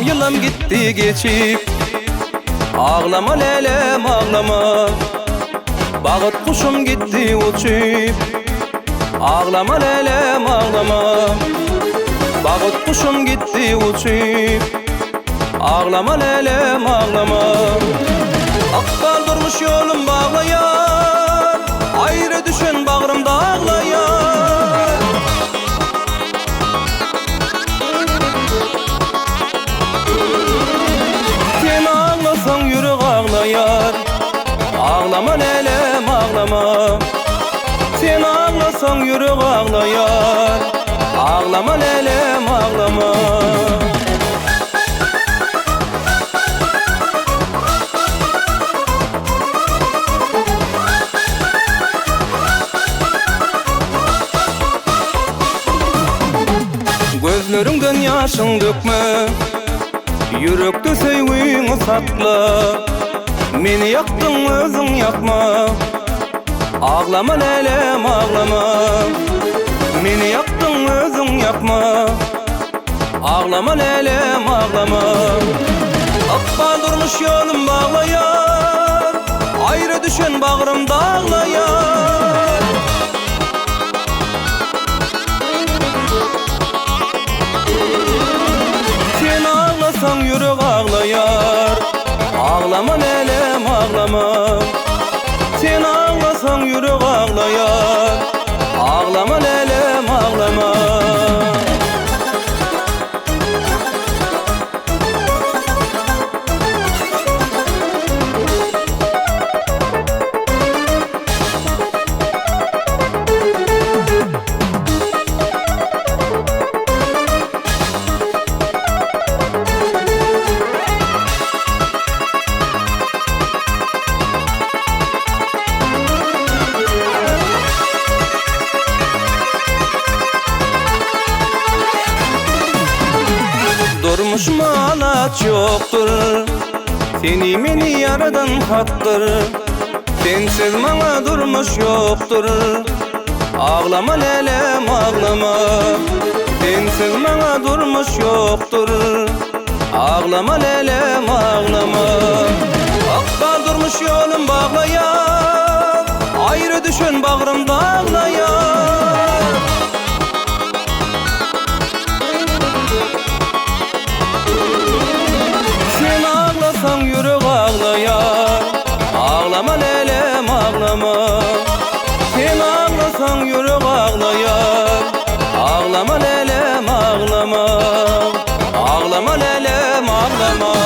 yılım gitti geçip. Ağlama lelem ağlama, bağıt kuşum gitti uçup. Ağlama lelem ağlama, bağıt kuşum gitti uçup. Ağlama lelem ağlama. Akbal durmuş yolum bağlayar, ayrı düşen bağrımda ağlayar. Sen ağlasan yürek ağlayar. Ağlama lelem ağlama, sen ağlasan yürek ağlayar. Ağlama lelem ağlama. Gözlerinden yaşın dökme, yürekte sevgini sakla. Meni yaktın özün yakma, ağlama lelem ağlama. Meni yaktın özün yakma, ağlama lelem ağlama. Akbal durmuş yolum bağlayar, ayrı düşen bağrımda ağlayar. Sen ağlasan yürek ağlayar. Ağlama lelem ağlama, sen ağlasan yürek ağlayar. Ağlama lelem ağlama. Durmuş malat yoktur, seni meni yaradan hattır. Sensiz bana durmuş yoktur, ağlama lelem ağlama. Sensiz bana durmuş yoktur, ağlama lelem ağlama. Akbal durmuş yolum bağlayar, ayrı düşen bağrımda ağlayar. Sen ağlasan yürek ağlayar. Ağlama lelem ağlama, sen ağlasan yürek ağlayar. Ağlama lelem ağlama, ağlama lelem ağlama.